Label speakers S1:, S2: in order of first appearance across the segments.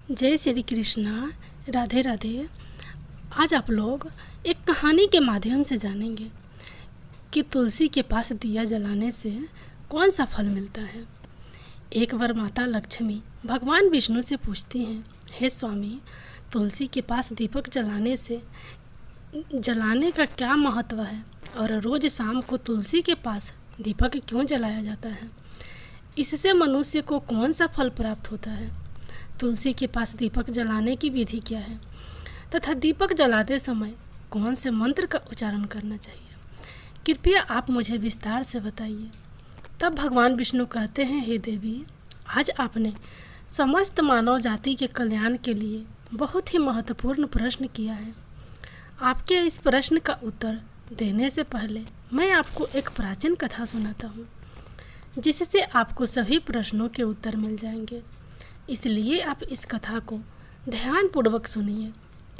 S1: जय श्री कृष्णा। राधे राधे। आज आप लोग एक कहानी के माध्यम से जानेंगे कि तुलसी के पास दिया जलाने से कौन सा फल मिलता है। एक बार माता लक्ष्मी भगवान विष्णु से पूछती हैं, हे स्वामी, तुलसी के पास दीपक जलाने का क्या महत्व है और रोज़ शाम को तुलसी के पास दीपक क्यों जलाया जाता है? इससे मनुष्य को कौन सा फल प्राप्त होता है? तुलसी के पास दीपक जलाने की विधि क्या है तथा दीपक जलाते समय कौन से मंत्र का उच्चारण करना चाहिए? कृपया आप मुझे विस्तार से बताइए। तब भगवान विष्णु कहते हैं, हे देवी, आज आपने समस्त मानव जाति के कल्याण के लिए बहुत ही महत्वपूर्ण प्रश्न किया है। आपके इस प्रश्न का उत्तर देने से पहले मैं आपको एक प्राचीन कथा सुनाता हूँ, जिससे आपको सभी प्रश्नों के उत्तर मिल जाएंगे। इसलिए आप इस कथा को ध्यानपूर्वक सुनिए।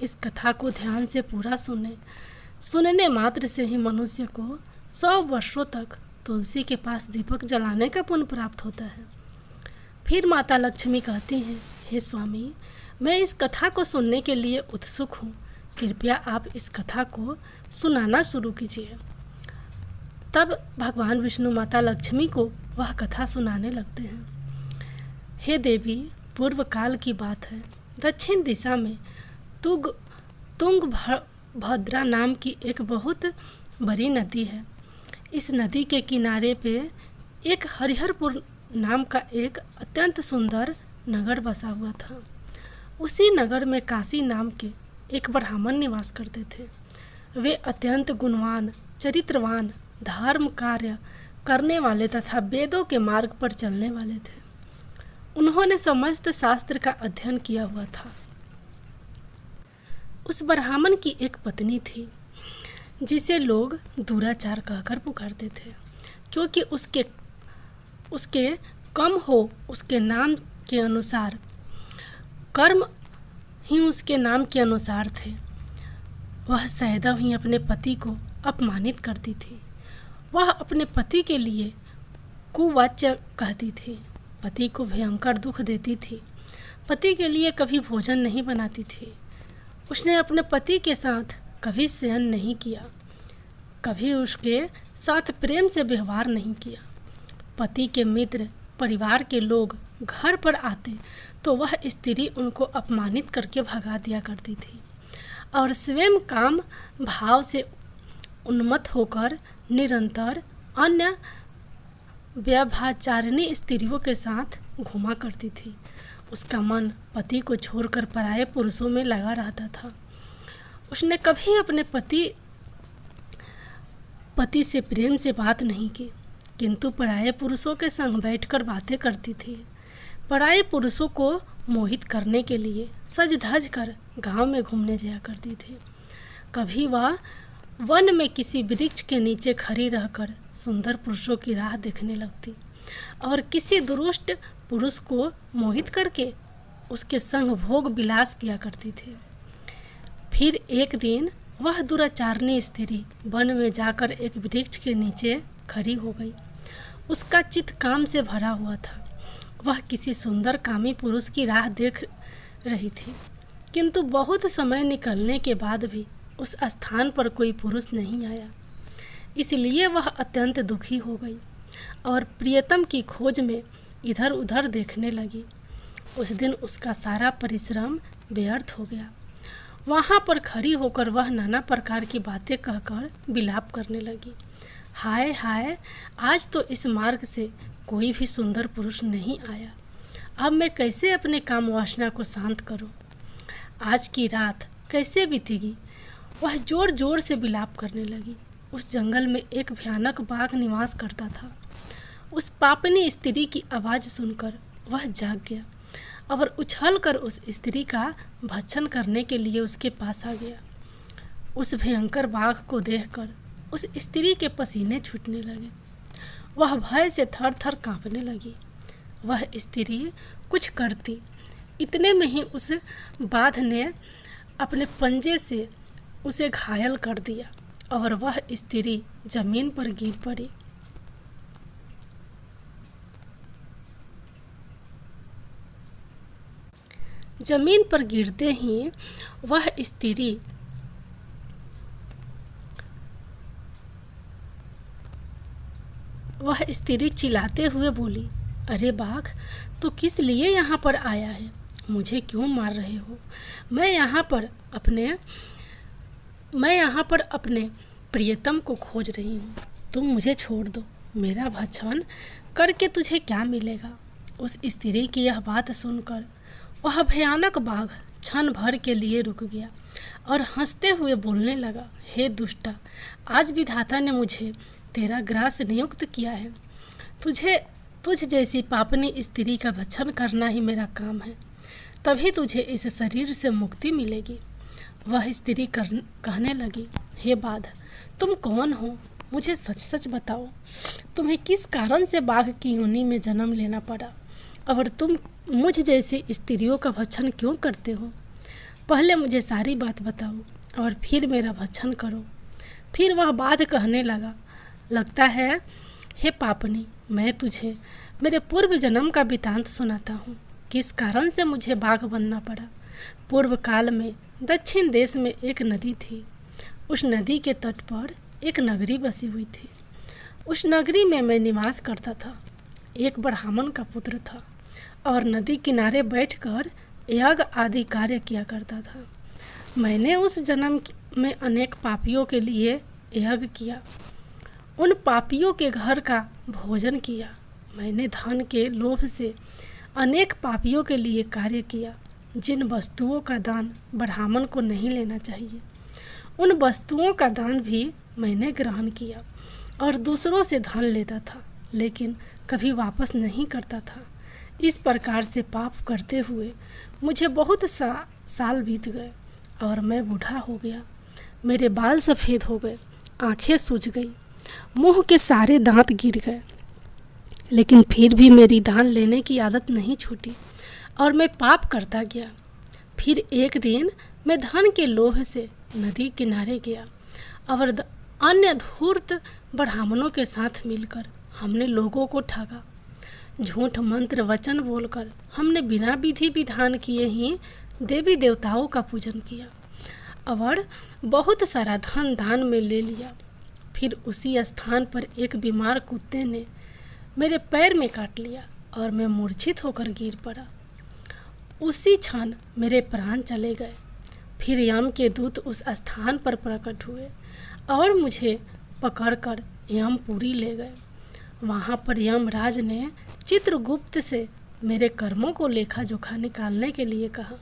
S1: इस कथा को ध्यान से पूरा सुनने मात्र से ही मनुष्य को 100 वर्षों तक तुलसी के पास दीपक जलाने का पुण्य प्राप्त होता है। फिर माता लक्ष्मी कहती हैं, हे स्वामी, मैं इस कथा को सुनने के लिए उत्सुक हूँ। कृपया आप इस कथा को सुनाना शुरू कीजिए। तब भगवान विष्णु माता लक्ष्मी को वह कथा सुनाने लगते हैं। हे देवी, पूर्व काल की बात है। दक्षिण दिशा में तुंगभद्रा नाम की एक बहुत बड़ी नदी है। इस नदी के किनारे पे एक हरिहरपुर नाम का एक अत्यंत सुंदर नगर बसा हुआ था। उसी नगर में काशी नाम के एक ब्राह्मण निवास करते थे। वे अत्यंत गुणवान, चरित्रवान, धर्म कार्य करने वाले तथा वेदों के मार्ग पर चलने वाले थे। उन्होंने समस्त शास्त्र का अध्ययन किया हुआ था। उस ब्राह्मण की एक पत्नी थी, जिसे लोग दुराचार कहकर पुकारते थे, क्योंकि उसके कम हो उसके नाम के अनुसार कर्म ही उसके नाम के अनुसार थे। वह सदैव ही अपने पति को अपमानित करती थी। वह अपने पति के लिए कुवाच्य कहती थी, पति को भयंकर दुख देती थी, पति के लिए कभी भोजन नहीं बनाती थी। उसने अपने पति के साथ कभी शयन नहीं किया, कभी उसके साथ प्रेम से व्यवहार नहीं किया। पति के मित्र, परिवार के लोग घर पर आते तो वह स्त्री उनको अपमानित करके भगा दिया करती थी और स्वयं काम भाव से उन्मत्त होकर निरंतर अन्य व्यभिचारिणी स्त्रियों के साथ घुमा करती थी। उसका मन पति को छोड़कर पराये पुरुषों में लगा रहता था। उसने कभी अपने पति से प्रेम से बात नहीं की, किंतु पराये पुरुषों के संग बैठकर बातें करती थी। पराये पुरुषों को मोहित करने के लिए सज धज कर गांव में घूमने जाया करती थी। कभी वह वन में किसी वृक्ष के नीचे खड़ी रहकर सुंदर पुरुषों की राह देखने लगती और किसी दुरुष्ट पुरुष को मोहित करके उसके संग भोग विलास किया करती थी। फिर एक दिन वह दुराचारणी स्त्री वन में जाकर एक वृक्ष के नीचे खड़ी हो गई। उसका चित्त काम से भरा हुआ था। वह किसी सुंदर कामी पुरुष की राह देख रही थी, किंतु बहुत समय निकलने के बाद भी उस स्थान पर कोई पुरुष नहीं आया। इसलिए वह अत्यंत दुखी हो गई और प्रियतम की खोज में इधर उधर देखने लगी। उस दिन उसका सारा परिश्रम व्यर्थ हो गया। वहाँ पर खड़ी होकर वह नाना प्रकार की बातें कहकर विलाप करने लगी। हाय हाय, आज तो इस मार्ग से कोई भी सुंदर पुरुष नहीं आया। अब मैं कैसे अपने काम वासना को शांत करूं? आज की रात कैसे बीतेगी? वह जोर जोर से विलाप करने लगी। उस जंगल में एक भयानक बाघ निवास करता था। उस पापनी स्त्री की आवाज़ सुनकर वह जाग गया और उछलकर उस स्त्री का भक्षण करने के लिए उसके पास आ गया। उस भयंकर बाघ को देखकर उस स्त्री के पसीने छूटने लगे। वह भय से थर थर काँपने लगी। वह स्त्री कुछ करती, इतने में ही उस बाघ ने अपने पंजे से उसे घायल कर दिया और वह स्त्री जमीन पर गिर पड़ी। जमीन पर गिरते ही वह स्त्री चिल्लाते हुए बोली, अरे बाघ, तू किस लिए यहाँ पर आया है? मुझे क्यों मार रहे हो? मैं यहाँ पर अपने प्रियतम को खोज रही हूँ। तुम मुझे छोड़ दो। मेरा भक्षण करके तुझे क्या मिलेगा? उस स्त्री की यह बात सुनकर वह भयानक बाघ क्षण भर के लिए रुक गया और हंसते हुए बोलने लगा, हे दुष्टा, आज विधाता ने मुझे तेरा ग्रास नियुक्त किया है। तुझ जैसी पापनी स्त्री का भक्षण करना ही मेरा काम है, तभी तुझे इस शरीर से मुक्ति मिलेगी। वह स्त्री कहने लगी, हे बाघ, तुम कौन हो? मुझे सच सच बताओ, तुम्हें किस कारण से बाघ की योनि में जन्म लेना पड़ा और तुम मुझ जैसी स्त्रियों का भक्षण क्यों करते हो? पहले मुझे सारी बात बताओ और फिर मेरा भक्षण करो। फिर वह बाघ कहने लगा, लगता है हे पापनी, मैं तुझे मेरे पूर्व जन्म का वृतांत सुनाता हूँ, किस कारण से मुझे बाघ बनना पड़ा। पूर्व काल में दक्षिण देश में एक नदी थी। उस नदी के तट पर एक नगरी बसी हुई थी। उस नगरी में मैं निवास करता था। एक ब्राह्मण का पुत्र था और नदी किनारे बैठकर यज्ञ आदि कार्य किया करता था। मैंने उस जन्म में अनेक पापियों के लिए यज्ञ किया, उन पापियों के घर का भोजन किया। मैंने धन के लोभ से अनेक पापियों के लिए कार्य किया, जिन वस्तुओं का दान ब्राह्मण को नहीं लेना चाहिए, उन वस्तुओं का दान भी मैंने ग्रहण किया और दूसरों से धन लेता था, लेकिन कभी वापस नहीं करता था। इस प्रकार से पाप करते हुए मुझे बहुत साल बीत गए और मैं बूढ़ा हो गया। मेरे बाल सफ़ेद हो गए, आंखें सूज गई, मुंह के सारे दांत गिर गए, लेकिन फिर भी मेरी दान लेने की आदत नहीं छूटी और मैं पाप करता गया। फिर एक दिन मैं धन के लोभ से नदी किनारे गया और अन्य धूर्त ब्राह्मणों के साथ मिलकर हमने लोगों को ठगा। झूठ मंत्र वचन बोलकर हमने बिना विधि विधान किए ही देवी देवताओं का पूजन किया और बहुत सारा धन दान में ले लिया। फिर उसी स्थान पर एक बीमार कुत्ते ने मेरे पैर में काट लिया और मैं मूर्छित होकर गिर पड़ा। उसी क्षण मेरे प्राण चले गए। फिर यम के दूत उस स्थान पर प्रकट हुए और मुझे पकड़कर यमपुरी ले गए। वहाँ पर यमराज ने चित्रगुप्त से मेरे कर्मों को लेखा जोखा निकालने के लिए कहा।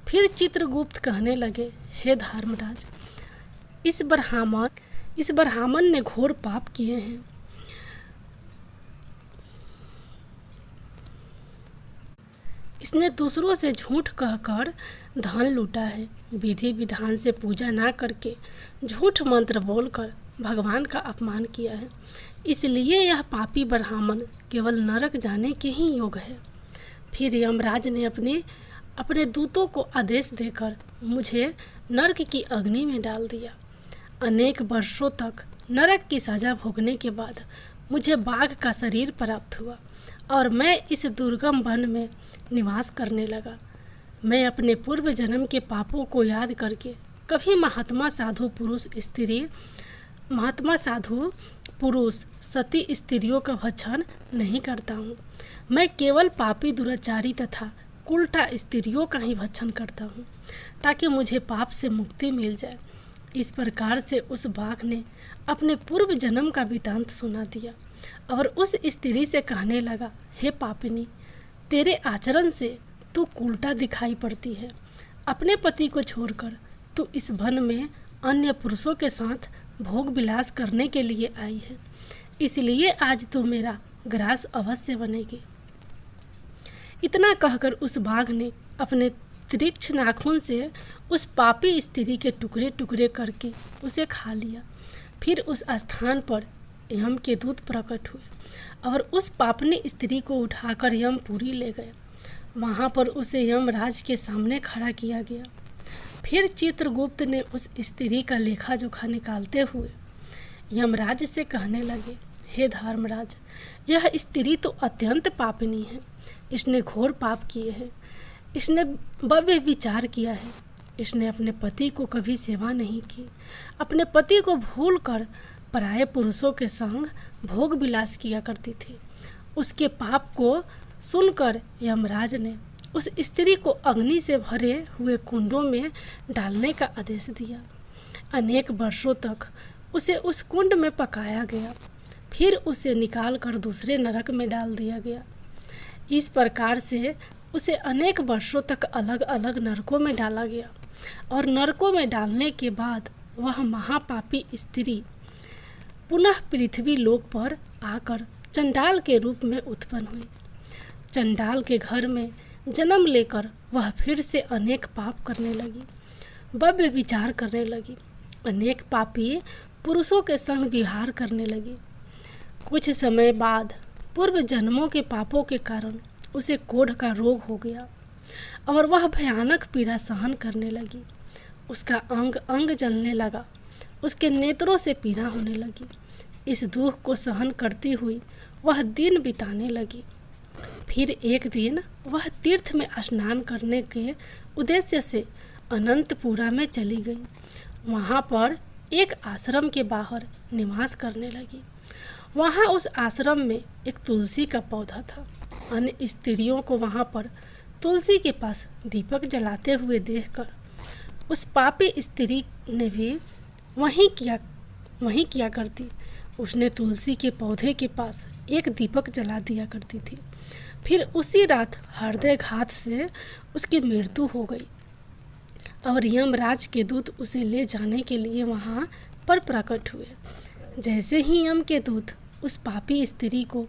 S1: फिर चित्रगुप्त कहने लगे, हे धर्मराज, इस ब्राह्मण ने घोर पाप किए हैं। इसने दूसरों से झूठ कहकर धन लूटा है, विधि विधान से पूजा ना करके झूठ मंत्र बोलकर भगवान का अपमान किया है, इसलिए यह पापी ब्राह्मण केवल नरक जाने के ही योग है। फिर यमराज ने अपने दूतों को आदेश देकर मुझे नरक की अग्नि में डाल दिया। अनेक वर्षों तक नरक की सजा भोगने के बाद मुझे बाघ का शरीर प्राप्त हुआ और मैं इस दुर्गम वन में निवास करने लगा। मैं अपने पूर्व जन्म के पापों को याद करके कभी महात्मा साधु पुरुष सती स्त्रियों का भक्षण नहीं करता हूँ। मैं केवल पापी दुराचारी तथा उल्टा स्त्रियों का ही भक्षण करता हूँ, ताकि मुझे पाप से मुक्ति मिल जाए। इस प्रकार से उस बाघ ने अपने पूर्व जन्म का वृतांत सुना दिया और उस स्त्री से कहने लगा, हे पापिनी, तेरे आचरण से तू उल्टा दिखाई पड़ती है। अपने पति को छोड़कर तू इस वन में अन्य पुरुषों के साथ भोग विलास करने के लिए आई है, इसलिए आज तू मेरा ग्रास अवश्य बनेगी। इतना कहकर उस बाघ ने अपने तीक्ष्ण नाखून से उस पापी स्त्री के टुकड़े टुकड़े करके उसे खा लिया। फिर उस स्थान पर यम के दूत प्रकट हुए और उस पापनी स्त्री को उठाकर यमपुरी ले गए। वहाँ पर उसे यमराज के सामने खड़ा किया गया। फिर चित्रगुप्त ने उस स्त्री का लेखा जोखा निकालते हुए यमराज से कहने लगे, हे धर्मराज, यह स्त्री तो अत्यंत पापिनी है। इसने घोर पाप किए हैं। इसने भव्य विचार किया है। इसने अपने पति को कभी सेवा नहीं की। अपने पति को भूलकर पराये पुरुषों के संग भोग विलास किया करती थी। उसके पाप को सुनकर यमराज ने उस स्त्री को अग्नि से भरे हुए कुंडों में डालने का आदेश दिया। अनेक वर्षों तक उसे उस कुंड में पकाया गया, फिर उसे निकालकर दूसरे नरक में डाल दिया गया। इस प्रकार से उसे अनेक वर्षों तक अलग अलग नरकों में डाला गया और नरकों में डालने के बाद वह महापापी स्त्री पुनः पृथ्वी लोक पर आकर चंडाल के रूप में उत्पन्न हुई। चंडाल के घर में जन्म लेकर वह फिर से अनेक पाप करने लगी, भव्य विचार करने लगी, अनेक पापी पुरुषों के संग विहार करने लगी। कुछ समय बाद पूर्व जन्मों के पापों के कारण उसे कोढ़ का रोग हो गया और वह भयानक पीड़ा सहन करने लगी। उसका अंग अंग जलने लगा, उसके नेत्रों से पीड़ा होने लगी। इस दुख को सहन करती हुई वह दिन बिताने लगी। फिर एक दिन वह तीर्थ में स्नान करने के उद्देश्य से अनंतपुरा में चली गई। वहाँ पर एक आश्रम के बाहर निवास करने लगी। वहाँ उस आश्रम में एक तुलसी का पौधा था। अन्य स्त्रियों को वहाँ पर तुलसी के पास दीपक जलाते हुए देखकर उस पापी स्त्री ने भी वहीं किया करती। उसने तुलसी के पौधे के पास एक दीपक जला दिया करती थी। फिर उसी रात हृदयघात से उसकी मृत्यु हो गई और यमराज के दूत उसे ले जाने के लिए वहाँ पर प्रकट हुए। जैसे ही यम के दूत उस पापी स्त्री को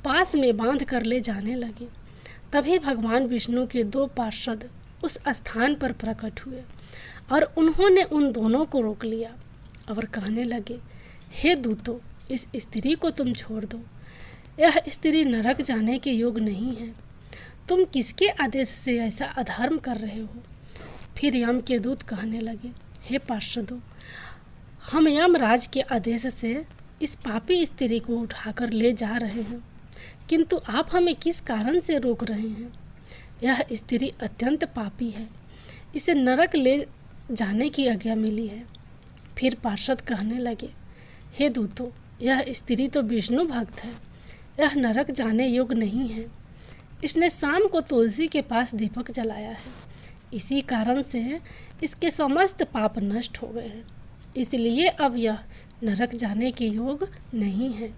S1: पास में बांध कर ले जाने लगे, तभी भगवान विष्णु के 2 पार्षद उस स्थान पर प्रकट हुए और उन्होंने उन दोनों को रोक लिया और कहने लगे, हे दूतों, इस स्त्री को तुम छोड़ दो। यह स्त्री नरक जाने के योग नहीं है। तुम किसके आदेश से ऐसा अधर्म कर रहे हो? फिर यम के दूत कहने लगे, हे पार्षदों, हम यमराज के आदेश से इस पापी स्त्री को उठाकर ले जा रहे हैं, किंतु आप हमें किस कारण से रोक रहे हैं? यह स्त्री अत्यंत पापी है, इसे नरक ले जाने की आज्ञा मिली है। फिर पार्षद कहने लगे, हे दूतों, यह स्त्री तो विष्णु भक्त है, यह नरक जाने योग्य नहीं है। इसने शाम को तुलसी के पास दीपक जलाया है, इसी कारण से इसके समस्त पाप नष्ट हो गए हैं, इसलिए अब यह नरक जाने के योग नहीं है।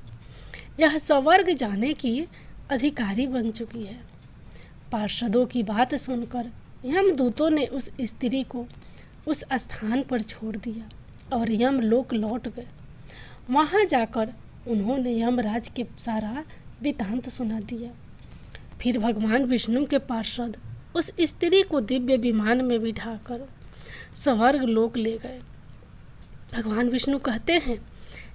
S1: यह स्वर्ग जाने की अधिकारी बन चुकी है। पार्षदों की बात सुनकर यमदूतों ने उस स्त्री को उस स्थान पर छोड़ दिया और यमलोक लौट गए। वहाँ जाकर उन्होंने यमराज के सारा वृत्तांत सुना दिया। फिर भगवान विष्णु के पार्षद उस स्त्री को दिव्य विमान में बिठाकर स्वर्ग लोक ले गए। भगवान विष्णु कहते हैं,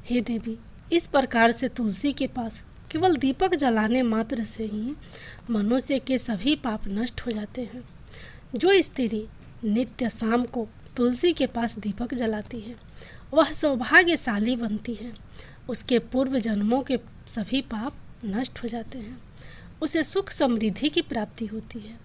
S1: हे देवी, इस प्रकार से तुलसी के पास केवल दीपक जलाने मात्र से ही मनुष्य के सभी पाप नष्ट हो जाते हैं। जो स्त्री नित्य शाम को तुलसी के पास दीपक जलाती है, वह सौभाग्यशाली बनती है। उसके पूर्व जन्मों के सभी पाप नष्ट हो जाते हैं। उसे सुख समृद्धि की प्राप्ति होती है।